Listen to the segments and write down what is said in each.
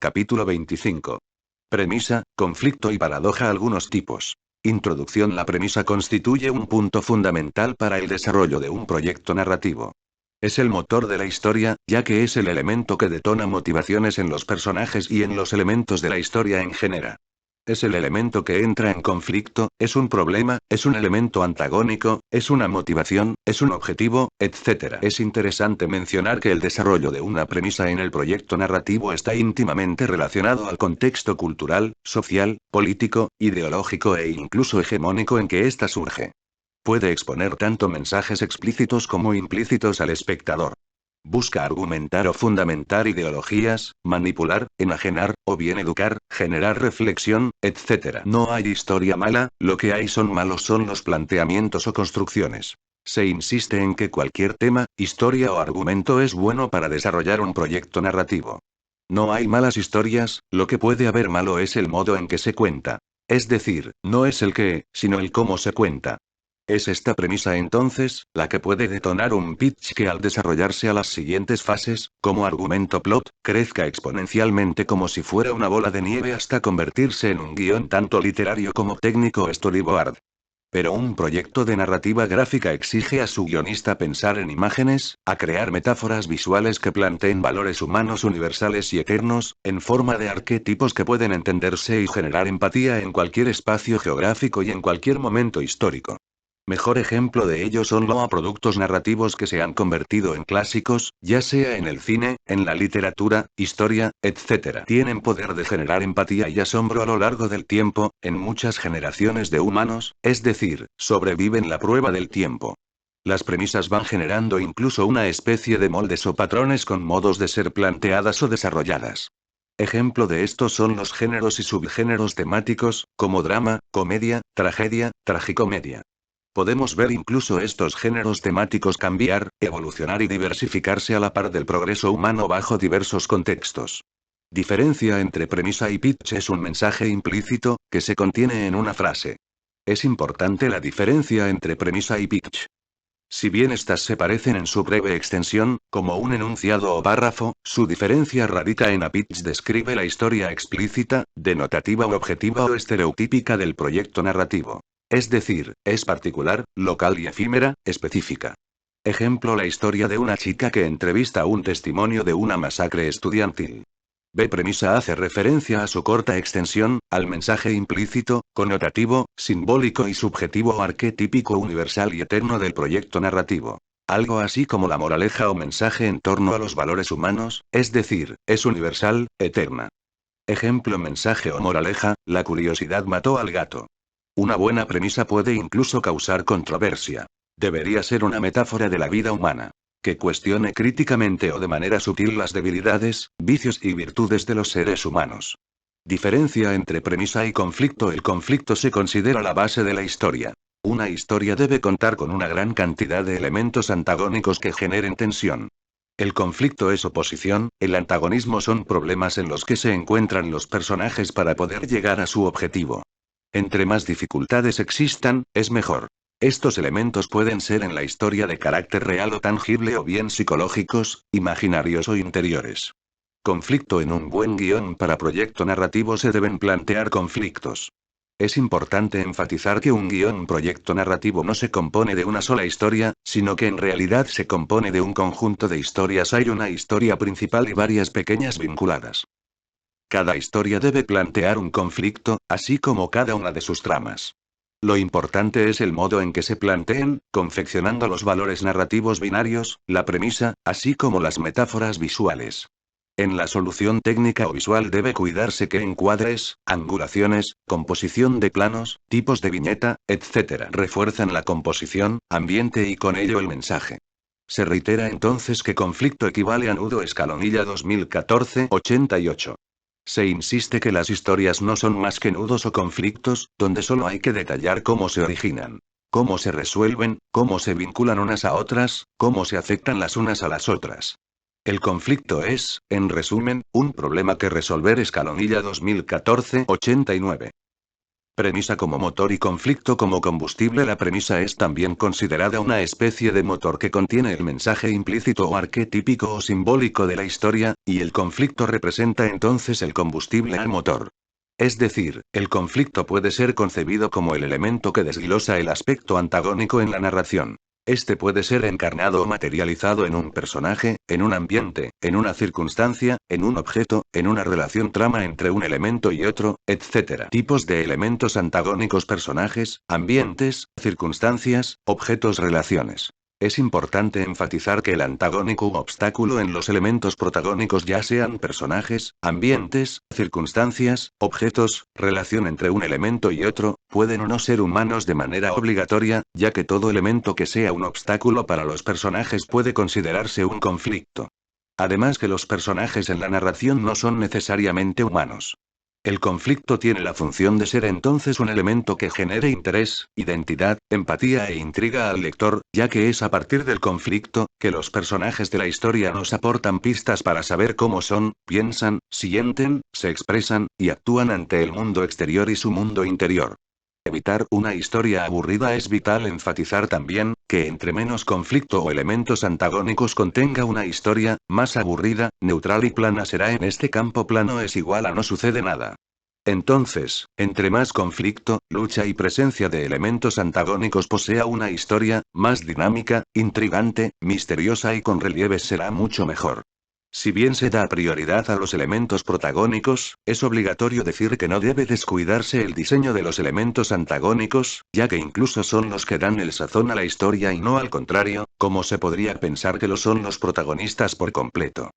Capítulo 25. Premisa, conflicto y paradoja. Algunos tipos. Introducción. La premisa constituye un punto fundamental para el desarrollo de un proyecto narrativo. Es el motor de la historia, ya que es el elemento que detona motivaciones en los personajes y en los elementos de la historia en general. Es el elemento que entra en conflicto, es un problema, es un elemento antagónico, es una motivación, es un objetivo, etc. Es interesante mencionar que el desarrollo de una premisa en el proyecto narrativo está íntimamente relacionado al contexto cultural, social, político, ideológico e incluso hegemónico en que ésta surge. Puede exponer tanto mensajes explícitos como implícitos al espectador. Busca argumentar o fundamentar ideologías, manipular, enajenar, o bien educar, generar reflexión, etc. No hay historia mala, lo que hay malos son los planteamientos o construcciones. Se insiste en que cualquier tema, historia o argumento es bueno para desarrollar un proyecto narrativo. No hay malas historias, lo que puede haber malo es el modo en que se cuenta. Es decir, no es el qué, sino el cómo se cuenta. Es esta premisa entonces, la que puede detonar un pitch que al desarrollarse a las siguientes fases, como argumento plot, crezca exponencialmente como si fuera una bola de nieve hasta convertirse en un guión tanto literario como técnico o storyboard. Pero un proyecto de narrativa gráfica exige a su guionista pensar en imágenes, a crear metáforas visuales que planteen valores humanos universales y eternos, en forma de arquetipos que pueden entenderse y generar empatía en cualquier espacio geográfico y en cualquier momento histórico. Mejor ejemplo de ello son los productos narrativos que se han convertido en clásicos, ya sea en el cine, en la literatura, historia, etc. Tienen poder de generar empatía y asombro a lo largo del tiempo, en muchas generaciones de humanos, es decir, sobreviven la prueba del tiempo. Las premisas van generando incluso una especie de moldes o patrones con modos de ser planteadas o desarrolladas. Ejemplo de estos son los géneros y subgéneros temáticos, como drama, comedia, tragedia, tragicomedia. Podemos ver incluso estos géneros temáticos cambiar, evolucionar y diversificarse a la par del progreso humano bajo diversos contextos. Diferencia entre premisa y pitch es un mensaje implícito, que se contiene en una frase. Es importante la diferencia entre premisa y pitch. Si bien estas se parecen en su breve extensión, como un enunciado o párrafo, su diferencia radica en a pitch describe la historia explícita, denotativa u objetiva o estereotípica del proyecto narrativo. Es decir, es particular, local y efímera, específica. Ejemplo: la historia de una chica que entrevista un testimonio de una masacre estudiantil. B. Premisa hace referencia a su corta extensión, al mensaje implícito, connotativo, simbólico y subjetivo o arquetípico universal y eterno del proyecto narrativo. Algo así como la moraleja o mensaje en torno a los valores humanos, es decir, es universal, eterna. Ejemplo: mensaje o moraleja: la curiosidad mató al gato. Una buena premisa puede incluso causar controversia. Debería ser una metáfora de la vida humana, que cuestione críticamente o de manera sutil las debilidades, vicios y virtudes de los seres humanos. Diferencia entre premisa y conflicto. El conflicto se considera la base de la historia. Una historia debe contar con una gran cantidad de elementos antagónicos que generen tensión. El conflicto es oposición, el antagonismo son problemas en los que se encuentran los personajes para poder llegar a su objetivo. Entre más dificultades existan, es mejor. Estos elementos pueden ser en la historia de carácter real o tangible o bien psicológicos, imaginarios o interiores. Conflicto. En un buen guión para proyecto narrativo se deben plantear conflictos. Es importante enfatizar que un guión proyecto narrativo no se compone de una sola historia, sino que en realidad se compone de un conjunto de historias. Hay una historia principal y varias pequeñas vinculadas. Cada historia debe plantear un conflicto, así como cada una de sus tramas. Lo importante es el modo en que se planteen, confeccionando los valores narrativos binarios, la premisa, así como las metáforas visuales. En la solución técnica o visual debe cuidarse que encuadres, angulaciones, composición de planos, tipos de viñeta, etc. refuerzan la composición, ambiente y con ello el mensaje. Se reitera entonces que conflicto equivale a nudo. Escalonilla 2014, 88. Se insiste que las historias no son más que nudos o conflictos, donde solo hay que detallar cómo se originan, cómo se resuelven, cómo se vinculan unas a otras, cómo se afectan las unas a las otras. El conflicto es, en resumen, un problema que resolver. Escalonilla 2014, 89. Premisa como motor y conflicto como combustible. La premisa es también considerada una especie de motor que contiene el mensaje implícito o arquetípico o simbólico de la historia, y el conflicto representa entonces el combustible al motor. Es decir, el conflicto puede ser concebido como el elemento que desglosa el aspecto antagónico en la narración. Este puede ser encarnado o materializado en un personaje, en un ambiente, en una circunstancia, en un objeto, en una relación trama entre un elemento y otro, etc. Tipos de elementos antagónicos: personajes, ambientes, circunstancias, objetos, relaciones. Es importante enfatizar que el antagónico u obstáculo en los elementos protagónicos, ya sean personajes, ambientes, circunstancias, objetos, relación entre un elemento y otro, pueden o no ser humanos de manera obligatoria, ya que todo elemento que sea un obstáculo para los personajes puede considerarse un conflicto. Además que los personajes en la narración no son necesariamente humanos. El conflicto tiene la función de ser entonces un elemento que genere interés, identidad, empatía e intriga al lector, ya que es a partir del conflicto, que los personajes de la historia nos aportan pistas para saber cómo son, piensan, sienten, se expresan, y actúan ante el mundo exterior y su mundo interior. Evitar una historia aburrida. Es vital enfatizar también, que entre menos conflicto o elementos antagónicos contenga una historia, más aburrida, neutral y plana será. En este campo, plano es igual a no sucede nada. Entonces, entre más conflicto, lucha y presencia de elementos antagónicos posea una historia, más dinámica, intrigante, misteriosa y con relieves será mucho mejor. Si bien se da prioridad a los elementos protagónicos, es obligatorio decir que no debe descuidarse el diseño de los elementos antagónicos, ya que incluso son los que dan el sazón a la historia y no al contrario, como se podría pensar que lo son los protagonistas por completo.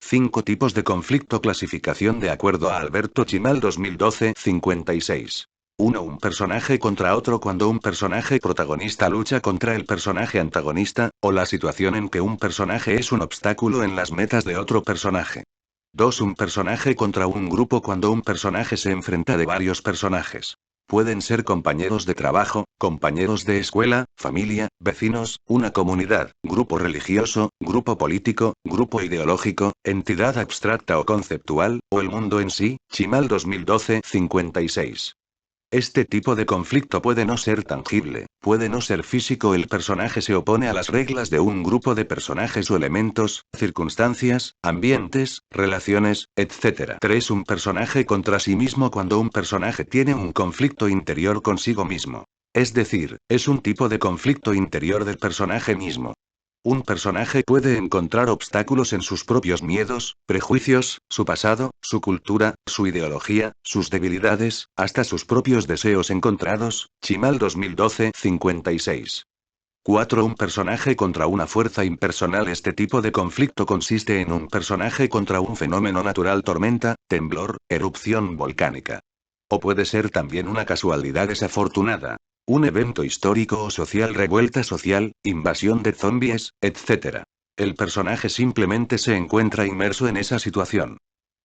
5 tipos de conflicto. Clasificación de acuerdo a Alberto Chimal 2012, 56. 1. Un personaje contra otro. Cuando un personaje protagonista lucha contra el personaje antagonista, o la situación en que un personaje es un obstáculo en las metas de otro personaje. 2. Un personaje contra un grupo. Cuando un personaje se enfrenta de varios personajes. Pueden ser compañeros de trabajo, compañeros de escuela, familia, vecinos, una comunidad, grupo religioso, grupo político, grupo ideológico, entidad abstracta o conceptual, o el mundo en sí. Chimal 2012, 56. Este tipo de conflicto puede no ser tangible, puede no ser físico. El personaje se opone a las reglas de un grupo de personajes o elementos, circunstancias, ambientes, relaciones, etc. 3. Un personaje contra sí mismo. Cuando un personaje tiene un conflicto interior consigo mismo. Es decir, es un tipo de conflicto interior del personaje mismo. Un personaje puede encontrar obstáculos en sus propios miedos, prejuicios, su pasado, su cultura, su ideología, sus debilidades, hasta sus propios deseos encontrados. Chimal 2012, 56. 4. Un personaje contra una fuerza impersonal. Este tipo de conflicto consiste en un personaje contra un fenómeno natural: tormenta, temblor, erupción volcánica. O puede ser también una casualidad desafortunada. Un evento histórico o social: revuelta social, invasión de zombies, etc. El personaje simplemente se encuentra inmerso en esa situación.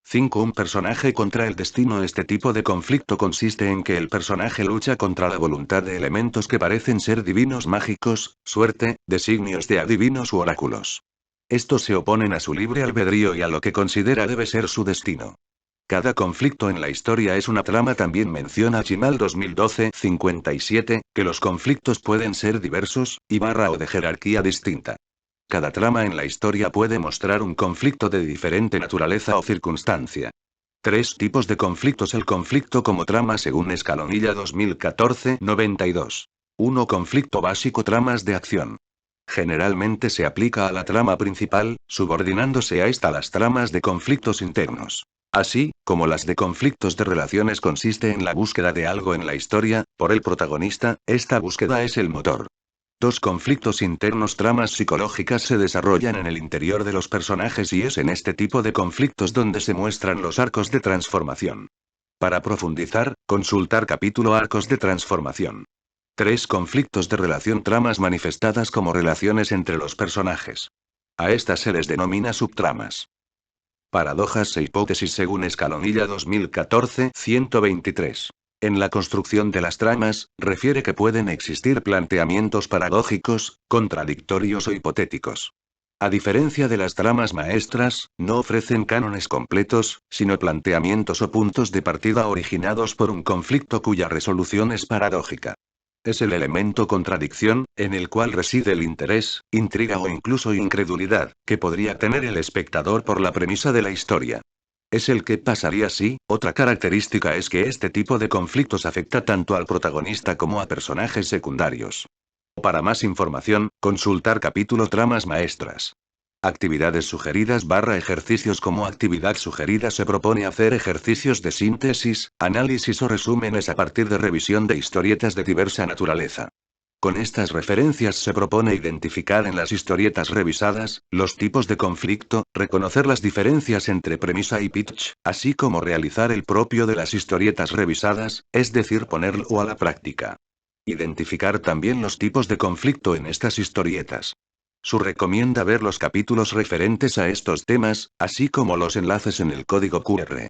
5. Un personaje contra el destino. Este tipo de conflicto consiste en que el personaje lucha contra la voluntad de elementos que parecen ser divinos, mágicos, suerte, designios de adivinos u oráculos. Estos se oponen a su libre albedrío y a lo que considera debe ser su destino. Cada conflicto en la historia es una trama. También menciona Chimal 2012, 57, que los conflictos pueden ser diversos, o de jerarquía distinta. Cada trama en la historia puede mostrar un conflicto de diferente naturaleza o circunstancia. 3 tipos de conflictos. El conflicto como trama según Escalonilla 2014, 92. 1. Conflicto básico: tramas de acción. Generalmente se aplica a la trama principal, subordinándose a esta las tramas de conflictos internos. Así, como las de conflictos de relaciones consiste en la búsqueda de algo en la historia, por el protagonista, esta búsqueda es el motor. 2. Conflictos internos: tramas psicológicas se desarrollan en el interior de los personajes y es en este tipo de conflictos donde se muestran los arcos de transformación. Para profundizar, consultar capítulo Arcos de transformación. 3. Conflictos de relación: tramas manifestadas como relaciones entre los personajes. A estas se les denomina subtramas. Paradojas e hipótesis según Escalonilla 2014, 123. En la construcción de las tramas, refiere que pueden existir planteamientos paradójicos, contradictorios o hipotéticos. A diferencia de las tramas maestras, no ofrecen cánones completos, sino planteamientos o puntos de partida originados por un conflicto cuya resolución es paradójica. Es el elemento contradicción, en el cual reside el interés, intriga o incluso incredulidad, que podría tener el espectador por la premisa de la historia. Es el que pasaría si. Otra característica es que este tipo de conflictos afecta tanto al protagonista como a personajes secundarios. Para más información, consultar capítulo Tramas maestras. Actividades sugeridas / ejercicios. Como actividad sugerida se propone hacer ejercicios de síntesis, análisis o resúmenes a partir de revisión de historietas de diversa naturaleza. Con estas referencias se propone identificar en las historietas revisadas, los tipos de conflicto, reconocer las diferencias entre premisa y pitch, así como realizar el propio de las historietas revisadas, es decir, ponerlo a la práctica. Identificar también los tipos de conflicto en estas historietas. Su recomienda ver los capítulos referentes a estos temas, así como los enlaces en el código QR.